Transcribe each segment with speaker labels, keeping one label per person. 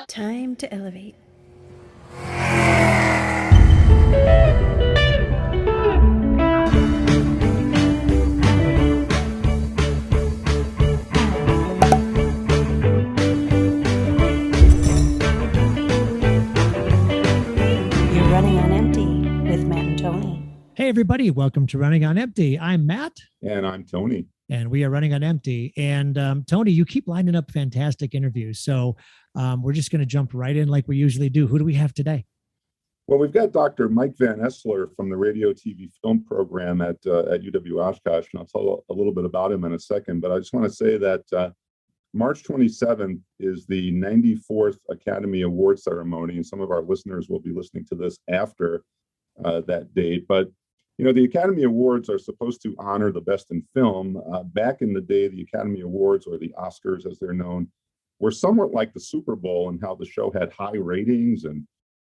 Speaker 1: Time to elevate. You're running on empty with Matt and Tony.
Speaker 2: Hey, everybody. Welcome to Running on Empty. I'm Matt.
Speaker 3: And I'm Tony.
Speaker 2: And we are running on empty. And Tony, you keep lining up fantastic interviews. So we're just going to jump right in like we usually do. Who do we have today?
Speaker 3: Well, we've got Dr. Mike Van Esler from the Radio TV Film Program at UW Oshkosh. And I'll tell a little bit about him in a second. But I just want to say that March 27th is the 94th Academy Award ceremony. And some of our listeners will be listening to this after that date. But you know, the Academy Awards are supposed to honor the best in film. Back in the day, the Academy Awards, or the Oscars as they're known, were somewhat like the Super Bowl in how the show had high ratings and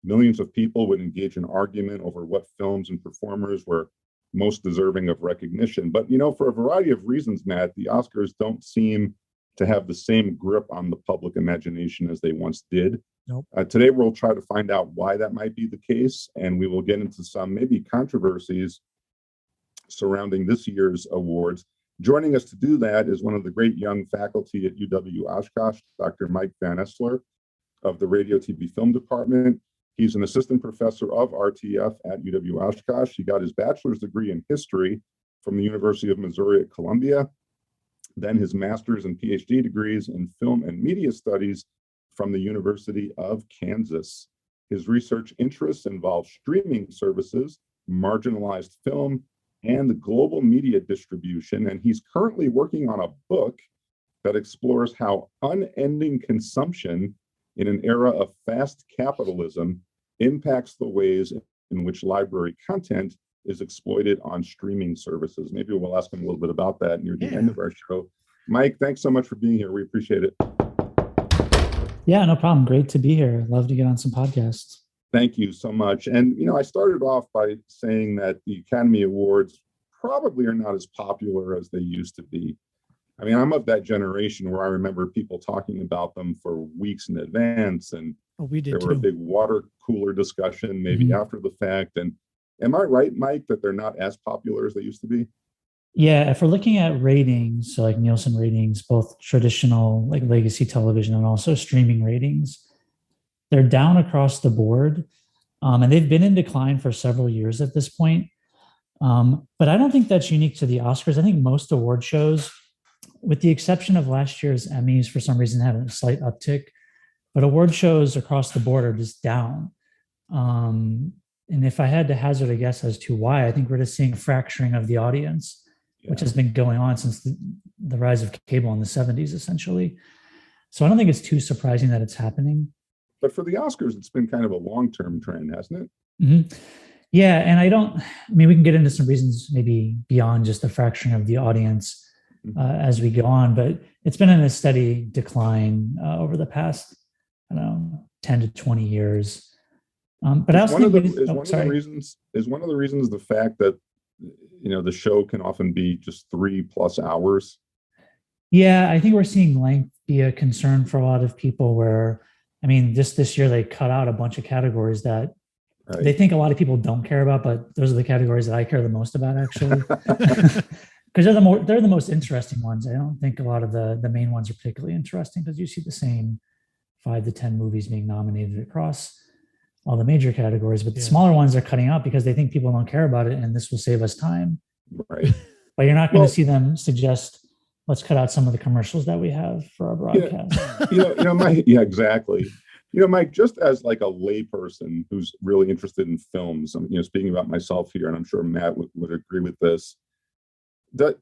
Speaker 3: millions of people would engage in argument over what films and performers were most deserving of recognition. But, you know, for a variety of reasons, Matt, the Oscars don't seem to have the same grip on the public imagination as they once did.
Speaker 2: Nope.
Speaker 3: Today, we'll try to find out why that might be the case, and we will get into some maybe controversies surrounding this year's awards. Joining us to do that is one of the great young faculty at UW Oshkosh, Dr. Mike Van Esler of the Radio TV Film Department. He's an assistant professor of RTF at UW Oshkosh. He got his bachelor's degree in history from the University of Missouri at Columbia, then his master's and PhD degrees in film and media studies from the University of Kansas. His research interests involve streaming services, marginalized film, and the global media distribution. And he's currently working on a book that explores how unending consumption in an era of fast capitalism impacts the ways in which library content is exploited on streaming services. Maybe we'll ask him a little bit about that near the end of our show. Mike, thanks so much for being here. We appreciate it.
Speaker 4: Yeah, no problem. Great to be here. Love to get on some podcasts.
Speaker 3: Thank you so much. And, you know, I started off by saying that the Academy Awards probably are not as popular as they used to be. I mean, I'm of that generation where I remember people talking about them for weeks in advance. And there were a big water cooler discussion maybe after the fact. And am I right, Mike, that they're not as popular as they used to be?
Speaker 4: Yeah, if we're looking at ratings, so like Nielsen ratings, both traditional like legacy television and also streaming ratings, they're down across the board. And they've been in decline for several years at this point. But I don't think that's unique to the Oscars. I think most award shows, with the exception of last year's Emmys, for some reason had a slight uptick, but award shows across the board are just down. And if I had to hazard a guess as to why, I think we're just seeing a fracturing of the audience, which has been going on since the rise of cable in the 70s, essentially. So I don't think it's too surprising that it's happening.
Speaker 3: But for the Oscars, it's been kind of a long-term trend, hasn't it?
Speaker 4: Mm-hmm. Yeah, and we can get into some reasons maybe beyond just the fracturing of the audience as we go on, but it's been in a steady decline over the past, 10 to 20 years. But I also think is one of the reasons the fact that, you know, the show can often be just 3+ hours. Yeah, I think we're seeing length be a concern for a lot of people where, I mean, just this year they cut out a bunch of categories that they think a lot of people don't care about, but those are the categories that I care the most about, actually. Because they're the most interesting ones. I don't think a lot of the main ones are particularly interesting because you see the same 5 to 10 movies being nominated across all the major categories, but the smaller ones are cutting out because they think people don't care about it and this will save us time.
Speaker 3: Right.
Speaker 4: But you're not going to see them suggest, let's cut out some of the commercials that we have for our broadcast.
Speaker 3: Mike, exactly. You know, Mike, just as like a layperson who's really interested in films, I'm, speaking about myself here, and I'm sure Matt would agree with this, do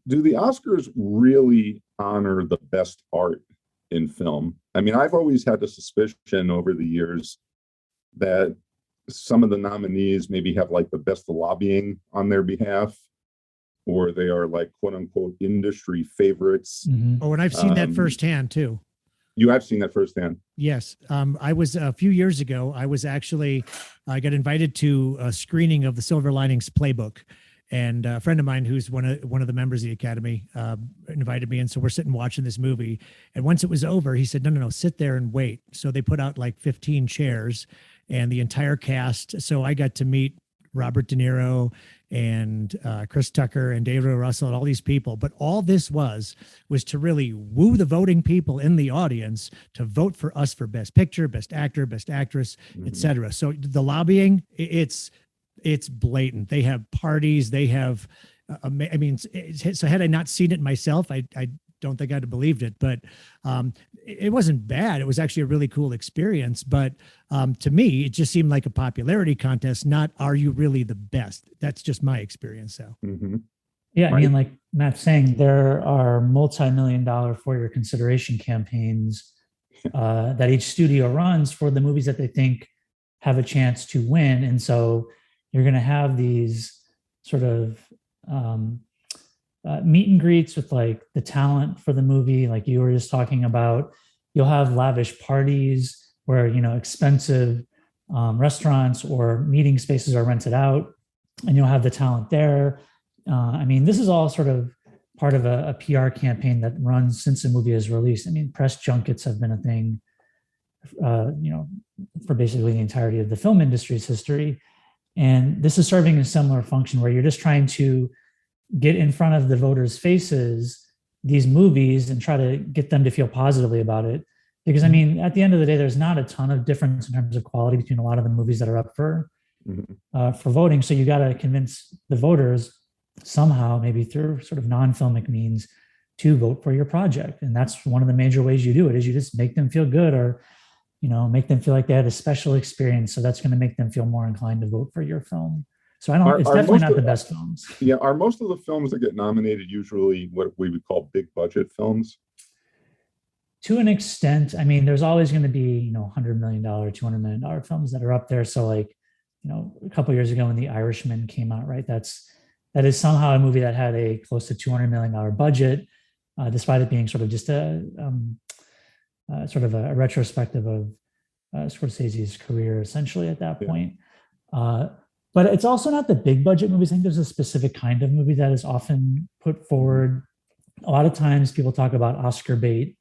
Speaker 3: the Oscars really honor the best art in film? I mean, I've always had the suspicion over the years that some of the nominees maybe have like the best lobbying on their behalf, or they are like quote unquote industry favorites.
Speaker 2: Mm-hmm. Oh, and I've seen that firsthand too.
Speaker 3: You have seen that firsthand?
Speaker 2: Yes. I was a few years ago, I got invited to a screening of the Silver Linings Playbook. And a friend of mine who's one of the members of the Academy invited me in. So we're sitting watching this movie. And once it was over, he said, no, sit there and wait. So they put out like 15 chairs and the entire cast. So I got to meet Robert De Niro and Chris Tucker and David O. Russell and all these people. But all this was to really woo the voting people in the audience to vote for us for Best Picture, Best Actor, Best Actress, etc. So the lobbying, it's blatant. They have parties. They have, so had I not seen it myself, I don't think I'd have believed it, but it wasn't bad. It was actually a really cool experience. But to me, it just seemed like a popularity contest, not are you really the best? That's just my experience. So.
Speaker 4: Yeah, I mean, like Matt's saying, there are multi-million-dollar for your consideration campaigns that each studio runs for the movies that they think have a chance to win. And so you're going to have these sort of meet and greets with like the talent for the movie, like you were just talking about. You'll have lavish parties where, expensive restaurants or meeting spaces are rented out, and you'll have the talent there. This is all sort of part of a PR campaign that runs since the movie is released. Press junkets have been a thing, for basically the entirety of the film industry's history. And this is serving a similar function where you're just trying to get in front of the voters' faces these movies and try to get them to feel positively about it. Because at the end of the day, there's not a ton of difference in terms of quality between a lot of the movies that are up for voting. So you got to convince the voters somehow, maybe through sort of non-filmic means, to vote for your project. And that's one of the major ways you do it, is you just make them feel good, or make them feel like they had a special experience. So that's going to make them feel more inclined to vote for your film. So it's definitely not the best films.
Speaker 3: Yeah. Are most of the films that get nominated usually what we would call big budget films?
Speaker 4: To an extent. There's always going to be, $100 million, $200 million films that are up there. So like, a couple of years ago when The Irishman came out, right? That is somehow a movie that had a close to $200 million budget, despite it being sort of just a retrospective of Scorsese's career, essentially at that point. But it's also not the big budget movies. I think there's a specific kind of movie that is often put forward. A lot of times people talk about Oscar bait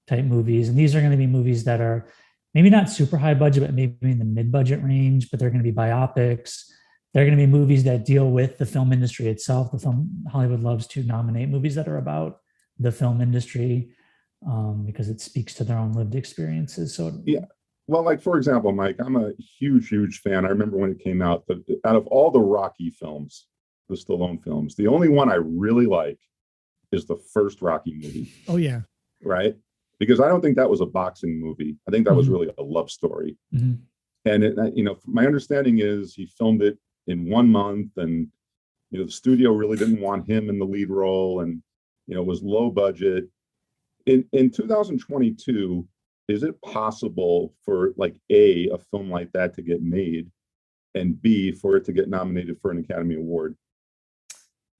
Speaker 4: type movies, and these are going to be movies that are maybe not super high budget, but maybe in the mid-budget range, but they're going to be biopics. They're going to be movies that deal with the film industry itself. Hollywood loves to nominate movies that are about the film industry because it speaks to their own lived experiences. So
Speaker 3: yeah. Well, like, for example, Mike, I'm a huge fan. I remember when it came out, out of all the Rocky films, the Stallone films, the only one I really like is the first Rocky movie.
Speaker 2: Oh, yeah.
Speaker 3: Right? Because I don't think that was a boxing movie. I think that was really a love story. And, my understanding is he filmed it in 1 month, and, the studio really didn't want him in the lead role, and, it was low budget. In 2022, is it possible for like a film like that to get made, and B, for it to get nominated for an Academy Award?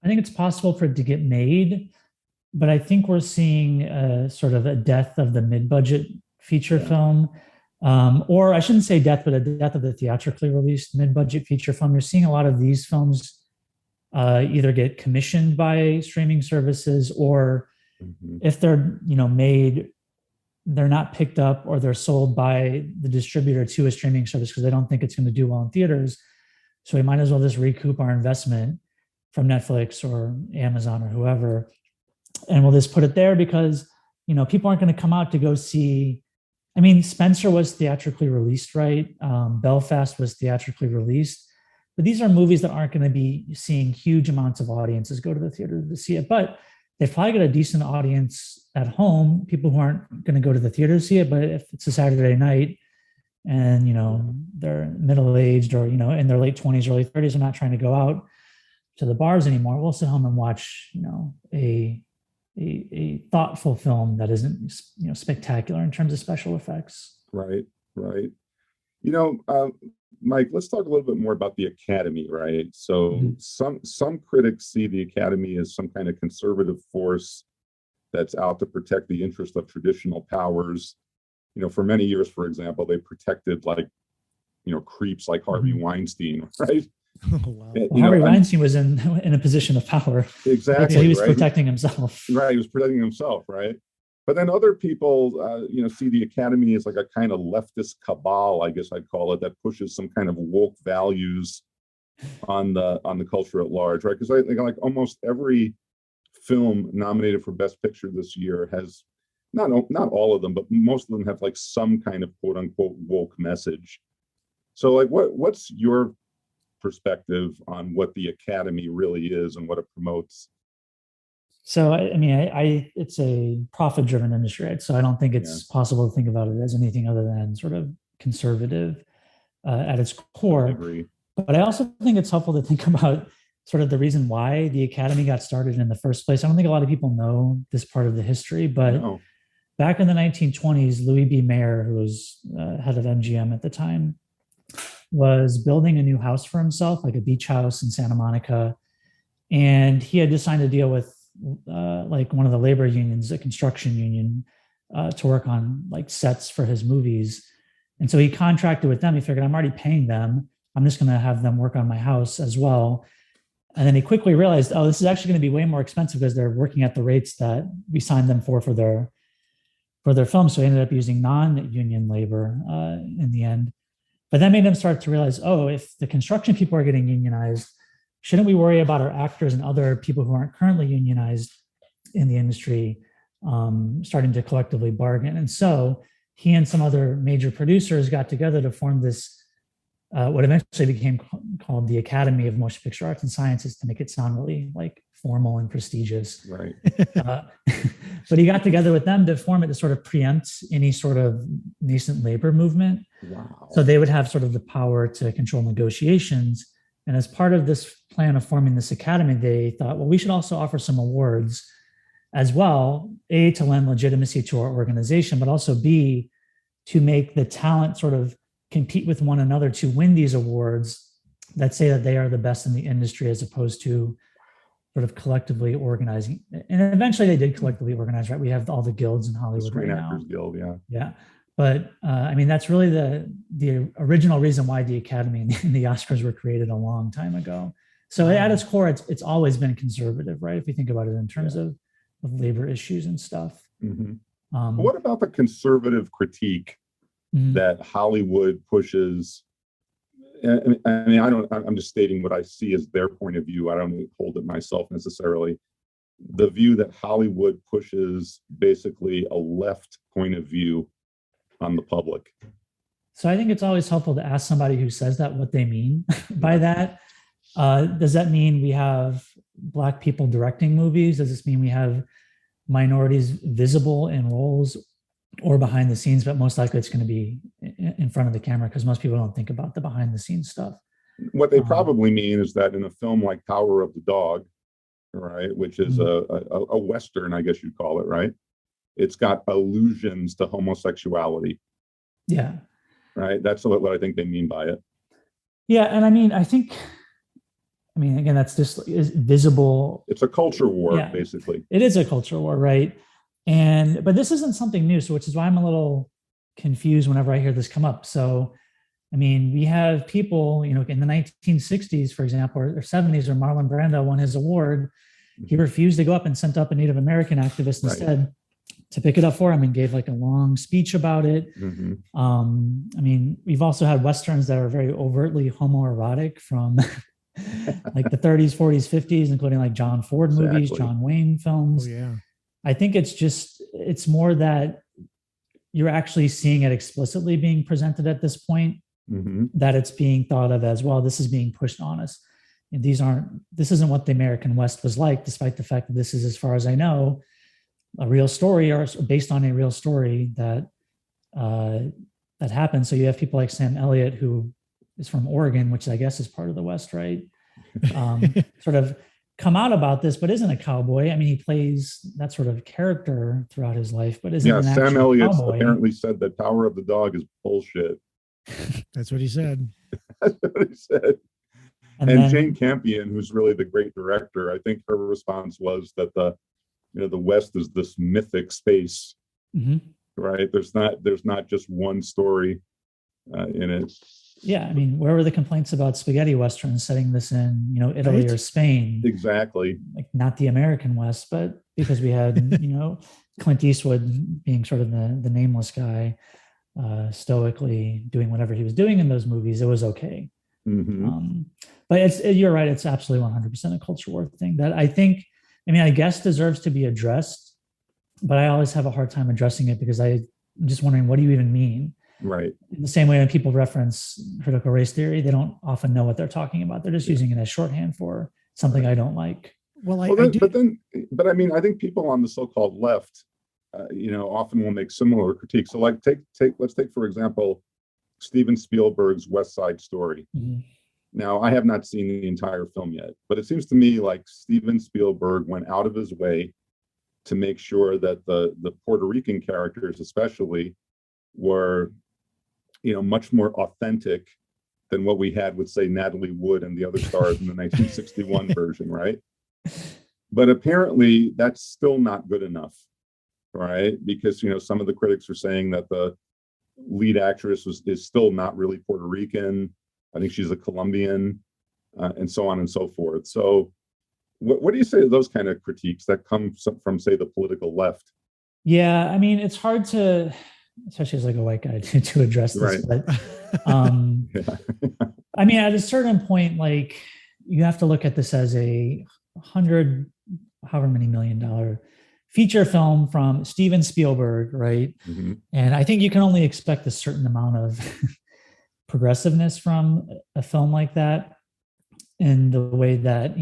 Speaker 4: I think it's possible for it to get made, but I think we're seeing sort of a death of the mid-budget feature film, or I shouldn't say death, but a death of the theatrically released mid-budget feature film. You're seeing a lot of these films either get commissioned by streaming services, or if they're made, they're not picked up or they're sold by the distributor to a streaming service because they don't think it's going to do well in theaters. So we might as well just recoup our investment from Netflix or Amazon or whoever, and we'll just put it there because, people aren't going to come out to go see. Spencer was theatrically released, right? Belfast was theatrically released, but these are movies that aren't going to be seeing huge amounts of audiences go to the theater to see it. But they've probably got a decent audience at home, people who aren't going to go to the theater to see it. But if it's a Saturday night and, they're middle-aged or, in their late 20s, early 30s, they're not trying to go out to the bars anymore, we'll sit home and watch, a thoughtful film that isn't, spectacular in terms of special effects.
Speaker 3: Right. Mike, let's talk a little bit more about the Academy, right? So some critics see the Academy as some kind of conservative force that's out to protect the interest of traditional powers. For many years, for example, they protected creeps like Harvey Weinstein, right?
Speaker 2: Oh, wow.
Speaker 4: Well, Harvey Weinstein was in a position of power.
Speaker 3: Exactly.
Speaker 4: So he was
Speaker 3: right?
Speaker 4: protecting himself.
Speaker 3: Right. He was protecting himself. Right. But then other people, see the Academy as like a kind of leftist cabal, I guess I'd call it, that pushes some kind of woke values on the culture at large, right? Because I think like almost every film nominated for Best Picture this year has not all of them, but most of them have like some kind of quote unquote woke message. So like what's your perspective on what the Academy really is and what it promotes?
Speaker 4: So I mean, it's a profit-driven industry, right? So I don't think it's possible to think about it as anything other than sort of conservative at its core.
Speaker 3: I agree.
Speaker 4: But I also think it's helpful to think about sort of the reason why the Academy got started in the first place. I don't think a lot of people know this part of the history, but back in the 1920s, Louis B. Mayer, who was head of MGM at the time, was building a new house for himself, like a beach house in Santa Monica. And he had just signed a deal with like one of the labor unions, a construction union, to work on like sets for his movies. And so he contracted with them. He figured, I'm already paying them. I'm just going to have them work on my house as well. And then he quickly realized, oh, this is actually going to be way more expensive because they're working at the rates that we signed them for their films. So he ended up using non-union labor in the end. But that made him start to realize, oh, if the construction people are getting unionized, shouldn't we worry about our actors and other people who aren't currently unionized in the industry starting to collectively bargain? And so he and some other major producers got together to form this, what eventually became called the Academy of Motion Picture Arts and Sciences, to make it sound really like formal and prestigious.
Speaker 3: Right.
Speaker 4: But he got together with them to form it to sort of preempt any sort of nascent labor movement.
Speaker 3: Wow.
Speaker 4: So they would have sort of the power to control negotiations. And as part of this plan of forming this academy, they thought, well, we should also offer some awards as well, A, to lend legitimacy to our organization, but also B, to make the talent sort of compete with one another to win these awards that say that they are the best in the industry, as opposed to sort of collectively organizing. And eventually they did collectively organize, right? We have all the guilds in Hollywood
Speaker 3: Screen
Speaker 4: right
Speaker 3: Actors
Speaker 4: now.
Speaker 3: Guild, yeah.
Speaker 4: Yeah. But I mean, that's really the original reason why the Academy and the Oscars were created a long time ago. So at its core, it's always been conservative, right? If we think about it in terms of labor issues and stuff.
Speaker 3: Mm-hmm. What about the conservative critique that Hollywood pushes? I mean, I'm just stating what I see as their point of view. I don't hold it myself necessarily. The view that Hollywood pushes basically a left point of view on the public.
Speaker 4: So I think it's always helpful to ask somebody who says that what they mean by that. Does that mean we have Black people directing movies? Does this mean we have minorities visible in roles or behind the scenes? But most likely it's going to be in front of the camera, because most people don't think about the behind the scenes stuff.
Speaker 3: What they probably mean is that in a film like Power of the Dog, right, which is a Western, I guess you'd call it, right? It's got allusions to homosexuality.
Speaker 4: Yeah.
Speaker 3: Right. That's what I think they mean by it.
Speaker 4: Yeah. And I mean, again, that's just is visible.
Speaker 3: It's a culture war, basically.
Speaker 4: It is a culture war, right? But this isn't something new. So which is why I'm a little confused whenever I hear this come up. So, I mean, we have people, in the 1960s, for example, or 70s, where Marlon Brando won his award. He refused to go up and sent up a Native American activist instead to pick it up for him, and gave like a long speech about it. I mean, we've also had Westerns that are very overtly homoerotic from like the 30s, 40s, 50s, including like John Ford movies, John Wayne films.
Speaker 2: Oh, yeah.
Speaker 4: I think it's more that you're actually seeing it explicitly being presented at this point, that it's being thought of as, well, this is being pushed on us. And this isn't what the American West was like, despite the fact that this is, as far as I know, a real story, or based on a real story that happened. So you have people like Sam Elliott, who is from Oregon, which I guess is part of the West, right? Sort of come out about this, but isn't a cowboy. I mean, he plays that sort of character throughout his life, but isn't an actual
Speaker 3: Sam Elliott
Speaker 4: cowboy.
Speaker 3: Apparently said that Power of the Dog is bullshit.
Speaker 2: That's what he said.
Speaker 3: That's what he said. And Jane Campion, who's really the great director, I think her response was that the West is this mythic space, right? There's not just one story in it.
Speaker 4: Yeah, I mean, where were the complaints about spaghetti westerns setting this in, Italy
Speaker 2: Right.
Speaker 4: or Spain?
Speaker 3: Exactly.
Speaker 4: Like not the American West, but because we had, Clint Eastwood being sort of the nameless guy, stoically doing whatever he was doing in those movies, it was okay.
Speaker 3: Hmm.
Speaker 4: But you're right, it's absolutely 100% a culture war thing that I think, I guess deserves to be addressed, but I always have a hard time addressing it because I'm just wondering, what do you even mean?
Speaker 3: Right.
Speaker 4: In the same way when people reference critical race theory, they don't often know what they're talking about. They're just
Speaker 3: Yeah.
Speaker 4: using it as shorthand for something I don't like.
Speaker 2: Well,
Speaker 3: Well,
Speaker 2: I
Speaker 3: then,
Speaker 2: do.
Speaker 3: but I mean, I think people on the so-called left, often will make similar critiques. So, like, let's take for example, Steven Spielberg's West Side Story.
Speaker 4: Mhm.
Speaker 3: Now, I have not seen the entire film yet, but it seems to me like Steven Spielberg went out of his way to make sure that the Puerto Rican characters, especially, were, much more authentic than what we had with, say, Natalie Wood and the other stars in the 1961 version, right? But apparently, that's still not good enough, right? Because some of the critics are saying that the lead actress is still not really Puerto Rican. I think she's a Colombian, and so on and so forth. So, what do you say to those kind of critiques that come from, say, the political left?
Speaker 4: Yeah, I mean, it's hard to, especially as like a white guy, to address this,
Speaker 3: Right.
Speaker 4: but
Speaker 3: Yeah.
Speaker 4: I mean, at a certain point, like you have to look at this as a hundred, however many $1 million feature film from Steven Spielberg, right?
Speaker 3: Hmm.
Speaker 4: And I think you can only expect a certain amount of progressiveness from a film like that, in the way that,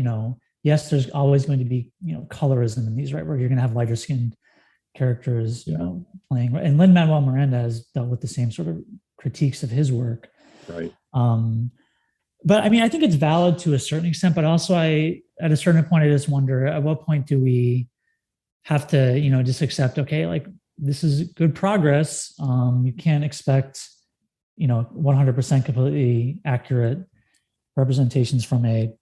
Speaker 4: yes, there's always going to be, colorism in these, right? Where you're going to have lighter skinned characters, playing. And Lin-Manuel Miranda has dealt with the same sort of critiques of his work.
Speaker 3: Right.
Speaker 4: But I mean, I think it's valid to a certain extent, but also at a certain point, I just wonder, at what point do we have to, just accept, okay, like this is good progress. You can't expect, 100% completely accurate representations from a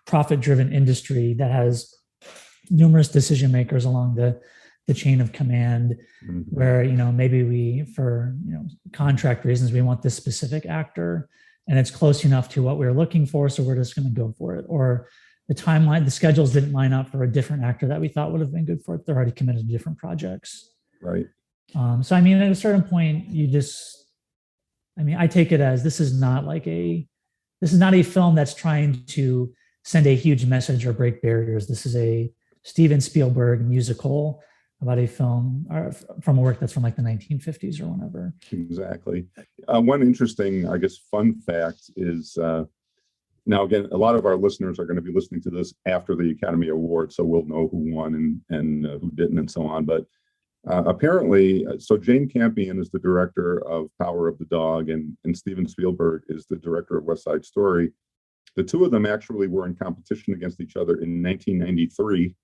Speaker 4: profit driven industry that has numerous decision makers along the chain of command,
Speaker 3: Mhm.
Speaker 4: where maybe we, for contract reasons, we want this specific actor and it's close enough to what we're looking for, so we're just going to go for it. Or the timeline, the schedules didn't line up for a different actor that we thought would have been good for it. They're already committed to different projects.
Speaker 3: Right.
Speaker 4: So I mean, at a certain point, I take it as this is not a film that's trying to send a huge message or break barriers. This is a Steven Spielberg musical about a film from a work that's from like the 1950s or whenever.
Speaker 3: Exactly. One interesting, I guess, fun fact is, now again, a lot of our listeners are going to be listening to this after the Academy Awards, so we'll know who won and who didn't and so on. But apparently, so Jane Campion is the director of Power of the Dog, and Steven Spielberg is the director of West Side Story. The two of them actually were in competition against each other in 1993,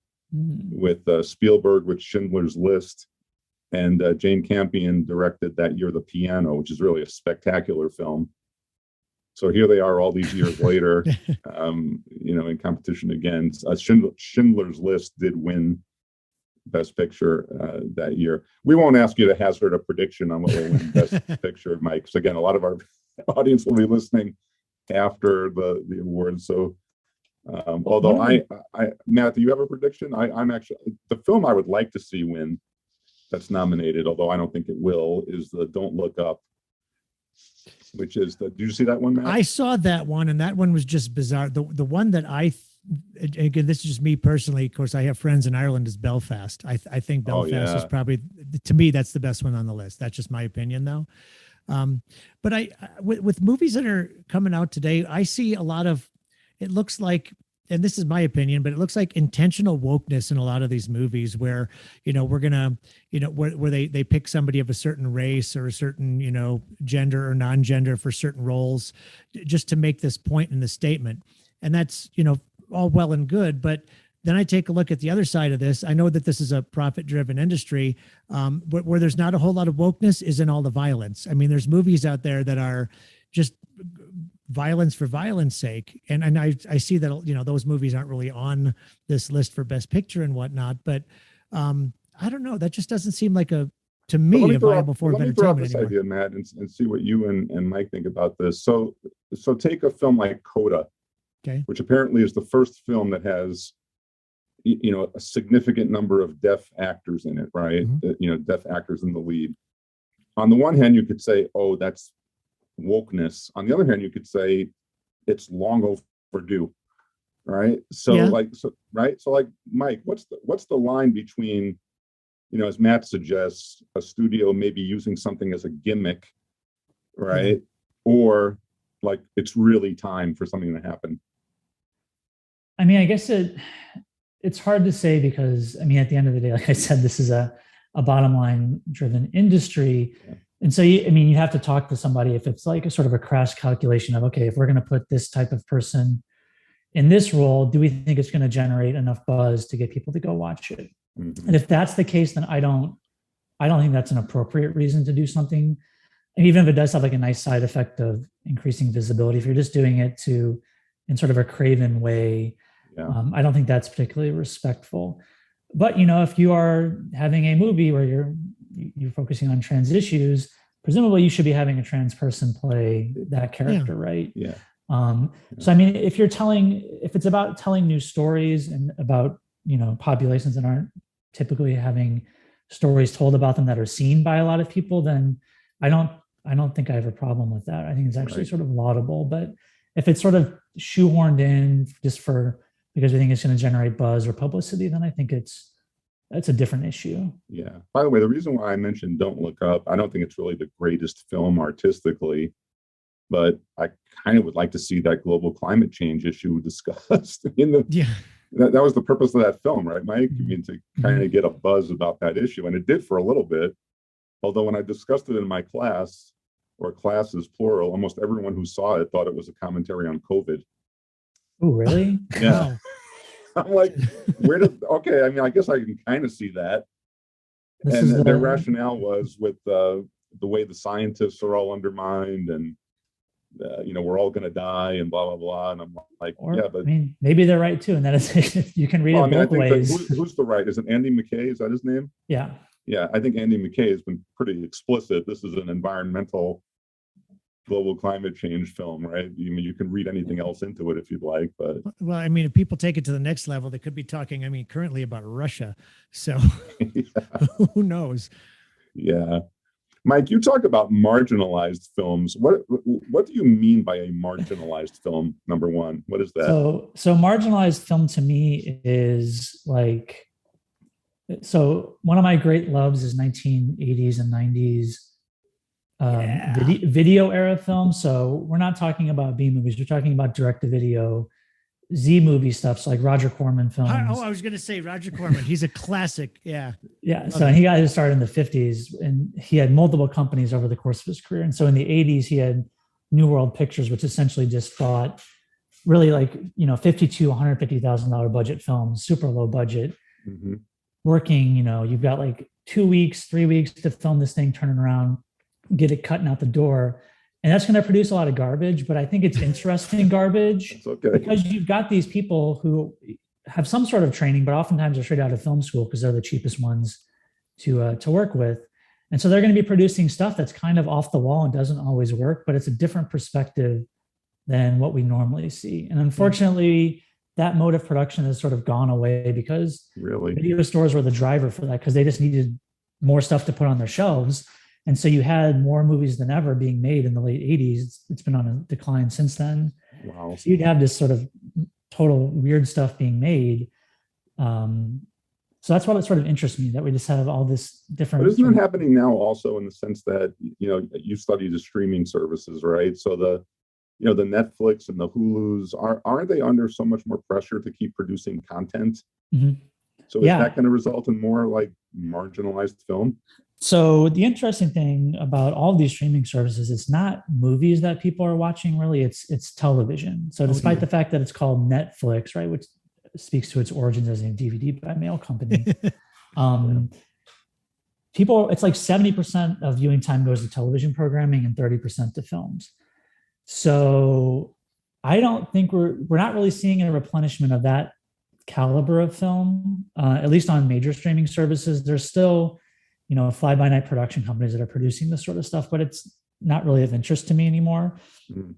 Speaker 3: with Spielberg with Schindler's List, and Jane Campion directed that year The Piano, which is really a spectacular film. So here they are all these years later, in competition again. Schindler's List did win Best Picture that year. We won't ask you to hazard a prediction on what will win Best Picture, Mike, because again, a lot of our audience will be listening after the awards. So, although Matt, do you have a prediction? I'm actually, the film I would like to see win that's nominated, although I don't think it will, is the Don't Look Up, which is did you see that one, Matt?
Speaker 2: I saw that one, and that one was just bizarre. The one that again, this is just me personally. Of course, I have friends in Ireland. Is Belfast. I think Belfast is probably, to me, that's the best one on the list. That's just my opinion, though. But with movies that are coming out today, I see a lot of, it looks like, and this is my opinion, but it looks like intentional wokeness in a lot of these movies where, we're gonna, where they pick somebody of a certain race or a certain, gender or non-gender for certain roles, just to make this point in the statement. And that's, all well and good, but then I take a look at the other side of this. I know that this is a profit-driven industry, but where there's not a whole lot of wokeness is in all the violence. I mean, there's movies out there that are just violence for violence sake. And I see that, those movies aren't really on this list for Best Picture and whatnot, but I don't know. That just doesn't seem like to to
Speaker 3: But
Speaker 2: me, a viable form of
Speaker 3: let me throw out
Speaker 2: entertainment
Speaker 3: this
Speaker 2: anymore.
Speaker 3: idea, Matt, and see what you and Mike think about this. So take a film like Coda,
Speaker 2: Okay.
Speaker 3: which apparently is the first film that has a significant number of deaf actors in it, right? Deaf actors in the lead. On the one hand, you could say, oh, that's wokeness. On the other hand, you could say it's long overdue, right? So like Mike, what's the line between, as Matt suggests, a studio maybe using something as a gimmick, right? Or like it's really time for something to happen?
Speaker 4: I mean, I guess it's hard to say because, I mean, at the end of the day, like I said, this is a bottom line driven industry. Yeah. And so, you have to talk to somebody if it's like a sort of a crash calculation of, okay, if we're going to put this type of person in this role, do we think it's going to generate enough buzz to get people to go watch it? Mm-hmm. And if that's the case, then I don't think that's an appropriate reason to do something. And even if it does have like a nice side effect of increasing visibility, if you're just doing it in sort of a craven way, I don't think that's particularly respectful. But, if you are having a movie where you're focusing on trans issues, presumably you should be having a trans person play that character, right?
Speaker 3: Yeah.
Speaker 4: So, I mean, if it's about telling new stories and about, populations that aren't typically having stories told about them that are seen by a lot of people, then I don't think I have a problem with that. I think it's actually sort of laudable. But if it's sort of shoehorned in just because we think it's going to generate buzz or publicity, then I think it's a different issue.
Speaker 3: Yeah. By the way, the reason why I mentioned Don't Look Up, I don't think it's really the greatest film artistically, but I kind of would like to see that global climate change issue discussed. That was the purpose of that film, right, Mike? I mean, to kind of get a buzz about that issue. And it did for a little bit. Although when I discussed it in my class, or classes plural, almost everyone who saw it thought it was a commentary on COVID.
Speaker 4: Oh, really?
Speaker 3: Yeah. I'm like, I mean, I guess I can kind of see that. Their rationale was with the way the scientists are all undermined and, we're all going to die and blah, blah, blah. And I'm like, but I mean,
Speaker 4: maybe they're right too. And that is, you can read it both ways.
Speaker 3: Who's the right? Is it Andy McKay? Is that his name?
Speaker 4: Yeah.
Speaker 3: Yeah. I think Andy McKay has been pretty explicit. This is an environmental global climate change film, right? You can read anything else into it if you'd like, but
Speaker 2: well, I mean, if people take it to the next level, they could be talking, currently about Russia. So who knows?
Speaker 3: Yeah. Mike, you talk about marginalized films. What do you mean by a marginalized film? Number one, what is that?
Speaker 4: So marginalized film to me is like, so one of my great loves is 1980s and 90s video era film. So we're not talking about B movies. We're talking about direct-to-video Z movie stuff. So like Roger Corman films.
Speaker 2: I was going to say Roger Corman. He's a classic. Yeah.
Speaker 4: Yeah. So he got his start in the 50s and he had multiple companies over the course of his career. And so in the 80s, he had New World Pictures, which essentially just thought really like, $52,000, $150,000 budget films, super low budget, working, you've got like 2 weeks, 3 weeks to film this thing, turn it around, get it cut and out the door. And that's going to produce a lot of garbage, but I think it's interesting garbage because you've got these people who have some sort of training, but oftentimes are straight out of film school because they're the cheapest ones to work with. And so they're going to be producing stuff that's kind of off the wall and doesn't always work, but it's a different perspective than what we normally see. And unfortunately, that mode of production has sort of gone away because video stores were the driver for that because they just needed more stuff to put on their shelves. And so you had more movies than ever being made in the late 80s. It's been on a decline since then.
Speaker 3: Wow.
Speaker 4: So you'd have this sort of total weird stuff being made. So that's what sort of interests me, that we just have all this different.
Speaker 3: But isn't it happening now also in the sense that, you study the streaming services, right? So the Netflix and the Hulus, aren't they under so much more pressure to keep producing content? Mm-hmm. So is that going to result in more like marginalized film?
Speaker 4: So the interesting thing about all of these streaming services, it's not movies that people are watching, really, it's television. So despite the fact that it's called Netflix, right, which speaks to its origins as a DVD by mail company, people, it's like 70% of viewing time goes to television programming and 30% to films. So I don't think we're not really seeing a replenishment of that caliber of film, at least on major streaming services. There's still, fly-by-night production companies that are producing this sort of stuff, but it's not really of interest to me anymore. Mm.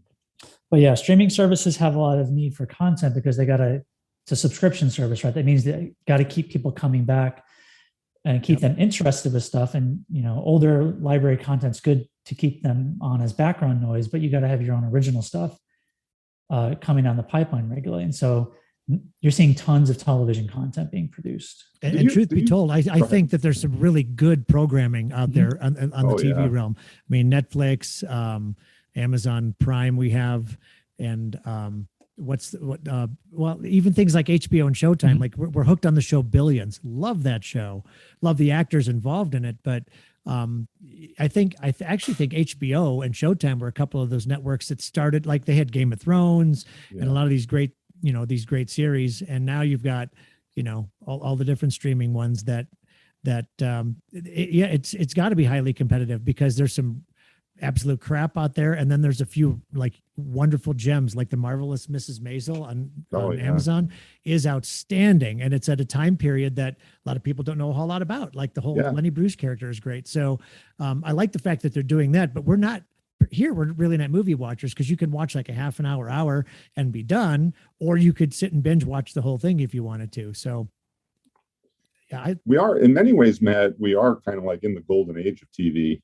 Speaker 4: But yeah, streaming services have a lot of need for content because it's a subscription service, right? That means they got to keep people coming back and keep them interested with stuff. And, older library content's good to keep them on as background noise, but you got to have your own original stuff coming down the pipeline regularly. And so you're seeing tons of television content being produced.
Speaker 2: And truth be told, I think that there's some really good programming out there on the TV realm. I mean, Netflix, Amazon Prime we have, and even things like HBO and Showtime, like we're hooked on the show Billions. Love that show. Love the actors involved in it. But I actually think HBO and Showtime were a couple of those networks that started, like they had Game of Thrones and a lot of these great series. And now you've got, all the different streaming ones it's got to be highly competitive because there's some absolute crap out there, and then there's a few like wonderful gems, like The Marvelous Mrs. Maisel on Amazon is outstanding, and it's at a time period that a lot of people don't know a whole lot about. Like the whole Lenny Bruce character is great, so I like the fact that they're doing that. But we're really not movie watchers, because you can watch like a half an hour and be done, or you could sit and binge watch the whole thing if you wanted to. So
Speaker 3: we are, in many ways, Matt, we are kind of like in the golden age of TV.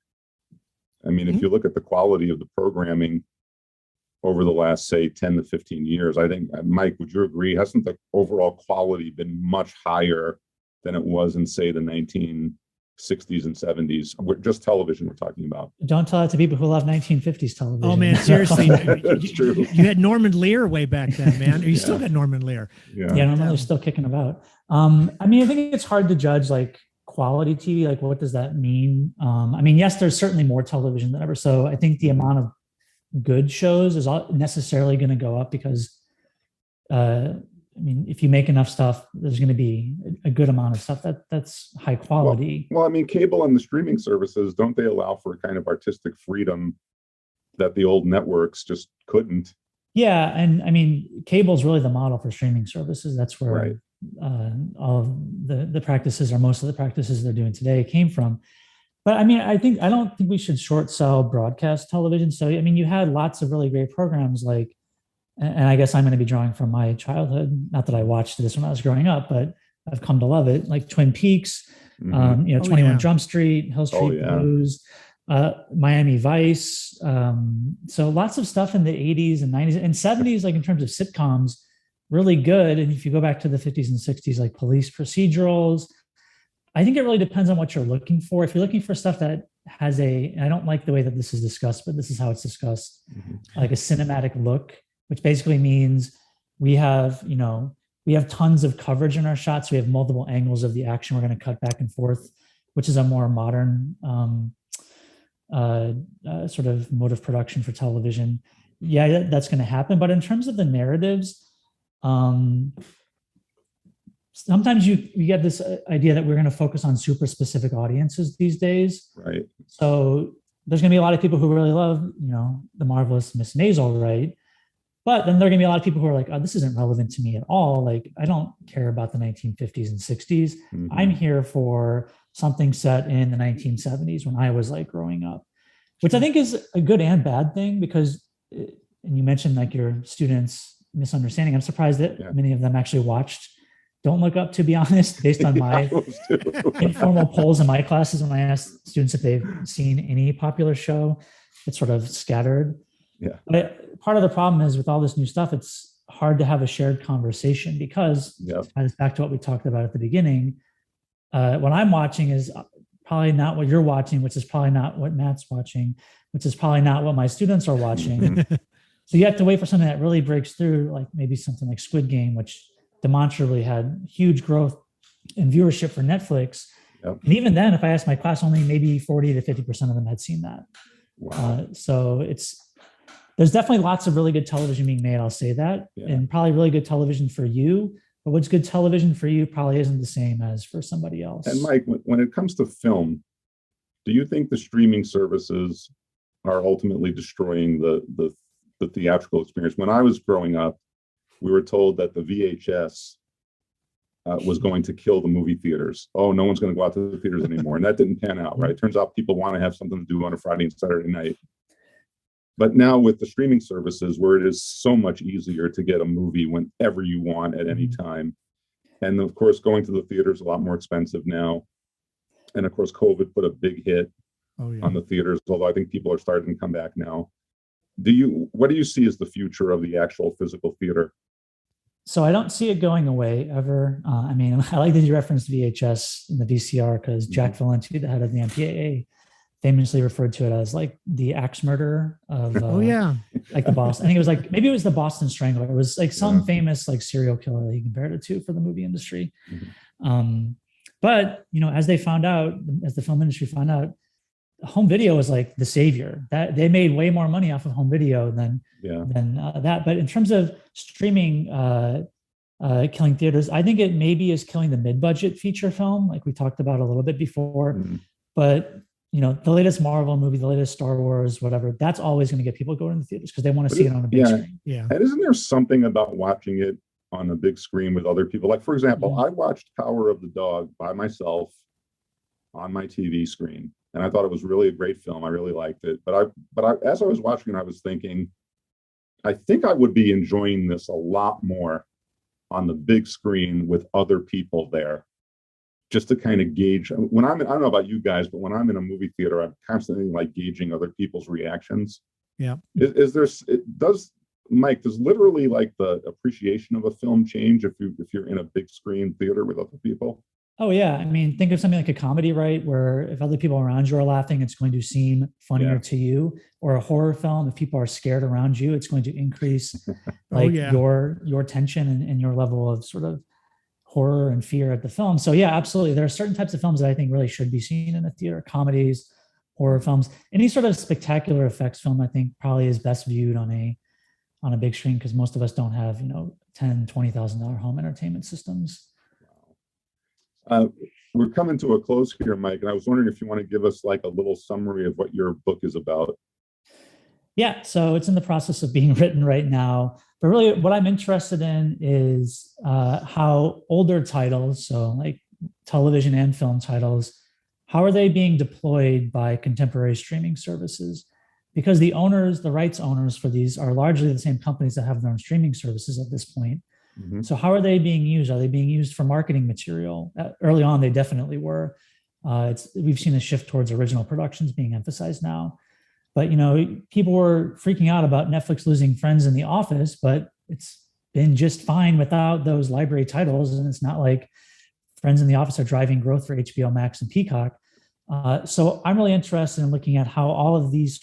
Speaker 3: I mean, if you look at the quality of the programming over the last, say, 10 to 15 years, I think, Mike, would you agree? Hasn't the overall quality been much higher than it was in, say, the 1960s and 70s? Just television we're talking about.
Speaker 4: Don't tell that to people who love 1950s television.
Speaker 2: Oh, man, seriously.
Speaker 3: That's true.
Speaker 2: You had Norman Lear way back then, man. You still got Norman Lear.
Speaker 4: Yeah, Norman Lear's still kicking about. I think it's hard to judge, like, quality TV, like what does that mean? Yes, there's certainly more television than ever. So I think the amount of good shows is necessarily going to go up because, if you make enough stuff, there's going to be a good amount of stuff that's high quality.
Speaker 3: Well, cable and the streaming services, don't they allow for a kind of artistic freedom that the old networks just couldn't?
Speaker 4: Yeah, and cable is really the model for streaming services. That's where. Right. All of the practices, or most of the practices they're doing today, came from. But I don't think we should short sell broadcast television. So you had lots of really great programs, like, and I guess I'm going to be drawing from my childhood. Not that I watched this when I was growing up, but I've come to love it, like Twin Peaks, 21 Jump Street, Hill Street Blues, Miami Vice. So lots of stuff in the 80s and 90s and 70s, like in terms of sitcoms. Really good. And if you go back to the 50s and 60s, like police procedurals, I think it really depends on what you're looking for. If you're looking for stuff that has I don't like the way that this is discussed, but this is how it's discussed, like a cinematic look, which basically means we have tons of coverage in our shots. We have multiple angles of the action. We're going to cut back and forth, which is a more modern sort of mode of production for television. Yeah, that's going to happen. But in terms of the narratives, sometimes you get this idea that we're going to focus on super specific audiences these days.
Speaker 3: Right.
Speaker 4: So there's going to be a lot of people who really love, The Marvelous Miss Maisel, right? But then there are going to be a lot of people who are like, oh, this isn't relevant to me at all. Like, I don't care about the 1950s and 60s. I'm here for something set in the 1970s when I was like growing up, which I think is a good and bad thing, because, and you mentioned like your students misunderstanding. I'm surprised that many of them actually watched Don't Look Up, to be honest, based on my informal polls in my classes. When I asked students if they've seen any popular show, it's sort of scattered.
Speaker 3: Yeah.
Speaker 4: But part of the problem is with all this new stuff, it's hard to have a shared conversation, because it's back to what we talked about at the beginning. What I'm watching is probably not what you're watching, which is probably not what Matt's watching, which is probably not what my students are watching. So you have to wait for something that really breaks through, like maybe something like Squid Game, which demonstrably had huge growth in viewership for Netflix. Yep. And even then, if I asked my class, only maybe 40 to 50% of them had seen that. Wow. So there's definitely lots of really good television being made, I'll say that, and probably really good television for you. But what's good television for you probably isn't the same as for somebody else.
Speaker 3: And Mike, when it comes to film, do you think the streaming services are ultimately destroying the theatrical experience? When I was growing up, we were told that the VHS was going to kill the movie theaters. Oh, no one's going to go out to the theaters anymore. And that didn't pan out, right? It turns out people want to have something to do on a Friday and Saturday night. But now with the streaming services, where it is so much easier to get a movie whenever you want at any time. And of course, going to the theater is a lot more expensive now. And of course, COVID put a big hit on the theaters, although I think people are starting to come back now. What do you see as the future of the actual physical theater?
Speaker 4: So I don't see it going away ever. I mean, I like that you referenced VHS and the VCR because Jack Valenti, the head of the MPAA, famously referred to it as like the axe murderer of like the Boston. I think it was like, maybe it was the Boston Strangler. It was like some famous like serial killer that he compared it to for the movie industry. But as they found out, as the film industry found out, home video was like the savior. That they made way more money off of home video than that. But in terms of streaming killing theaters, I think it maybe is killing the mid-budget feature film, like we talked about a little bit before. But the latest Marvel movie, the latest Star Wars, whatever, that's always going to get people going to the theaters because they want to see it on a big screen.
Speaker 2: Yeah.
Speaker 3: And isn't there something about watching it on a big screen with other people? Like, for example, I watched Power of the Dog by myself on my TV screen, and I thought it was really a great film. I really liked it. But as I was watching it, I was thinking, I think I would be enjoying this a lot more on the big screen with other people there, just to kind of gauge. When I don't know about you guys, but when I'm in a movie theater, I'm constantly like gauging other people's reactions.
Speaker 2: Yeah.
Speaker 3: Does literally like the appreciation of a film change if you're in a big screen theater with other people?
Speaker 4: Oh yeah. I mean, think of something like a comedy, right? Where if other people around you are laughing, it's going to seem funnier to you. Or a horror film, if people are scared around you, it's going to increase your tension and your level of sort of horror and fear at the film. So yeah, absolutely. There are certain types of films that I think really should be seen in a theater: comedies, horror films. Any sort of spectacular effects film, I think, probably is best viewed on a big screen because most of us don't have $10,000-$20,000 home entertainment systems.
Speaker 3: We're coming to a close here, Mike, and I was wondering if you want to give us like a little summary of what your book is about.
Speaker 4: Yeah, so it's in the process of being written right now. But really what I'm interested in is how older titles, so like television and film titles, how are they being deployed by contemporary streaming services? Because the rights owners for these are largely the same companies that have their own streaming services at this point. So how are they being used? Are they being used for marketing material? Early on, they definitely were. We've seen a shift towards original productions being emphasized now. But, people were freaking out about Netflix losing Friends and The Office, but it's been just fine without those library titles. And it's not like Friends and The Office are driving growth for HBO Max and Peacock. So I'm really interested in looking at how all of these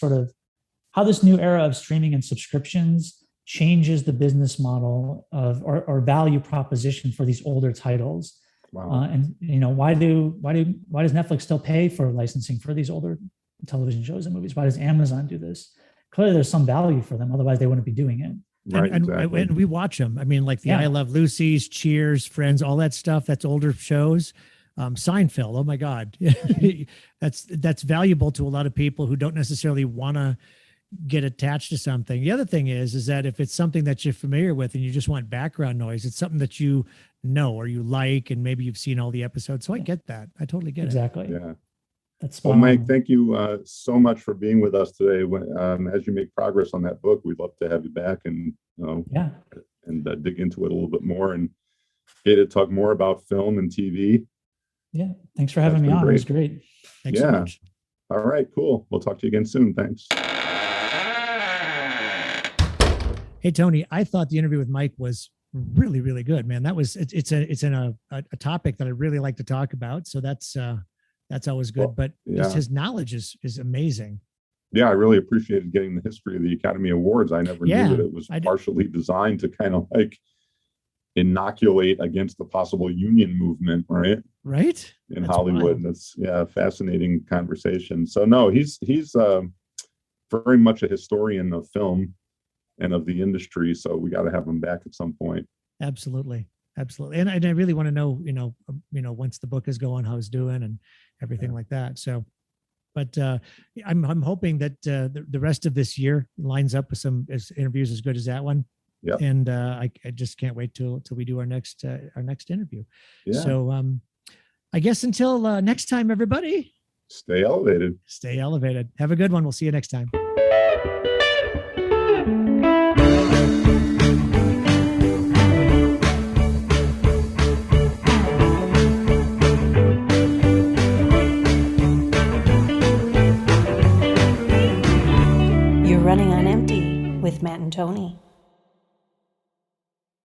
Speaker 4: how this new era of streaming and subscriptions changes the business model of or value proposition for these older titles. Wow. And why does Netflix still pay for licensing for these older television shows and movies? Why does Amazon do this? Clearly there's some value for them, otherwise they wouldn't be doing it.
Speaker 2: Right, and we watch them. I mean, like the I Love Lucy's, Cheers, Friends, all that stuff. That's older shows. Seinfeld, oh my God. that's valuable to a lot of people who don't necessarily want to get attached to something. The other thing is that if it's something that you're familiar with and you just want background noise, it's something that you know or you like, and maybe you've seen all the episodes. So I get that. I totally get it.
Speaker 4: Exactly.
Speaker 3: Yeah.
Speaker 4: That's
Speaker 3: well, Mike, thank you so much for being with us today. As you make progress on that book, we'd love to have you back and dig into it a little bit more and get to talk more about film and TV.
Speaker 4: Yeah. Thanks for having me on. It was great.
Speaker 2: Thanks so much.
Speaker 3: All right, cool. We'll talk to you again soon. Thanks.
Speaker 2: Hey, Tony, I thought the interview with Mike was really, really good, man. It's in a topic that I really like to talk about. So that's always good, but just his knowledge is amazing.
Speaker 3: Yeah, I really appreciated getting the history of the Academy Awards. I never knew that it was partially designed to kind of like inoculate against the possible union movement, right?
Speaker 2: Right.
Speaker 3: In Hollywood. Wild. That's fascinating conversation. So no, he's very much a historian of film and of the industry. So we got to have him back at some point.
Speaker 2: Absolutely. And I really want to know, once the book is going, how it's doing and everything like that. So, but I'm hoping that the rest of this year lines up with some interviews as good as that one.
Speaker 3: Yep.
Speaker 2: And I just can't wait till we do our next interview.
Speaker 3: Yeah.
Speaker 2: So I guess until next time, everybody,
Speaker 3: Stay elevated.
Speaker 2: stay elevated. Have a good one. We'll see you next time.
Speaker 1: You're running on empty with Matt and Tony.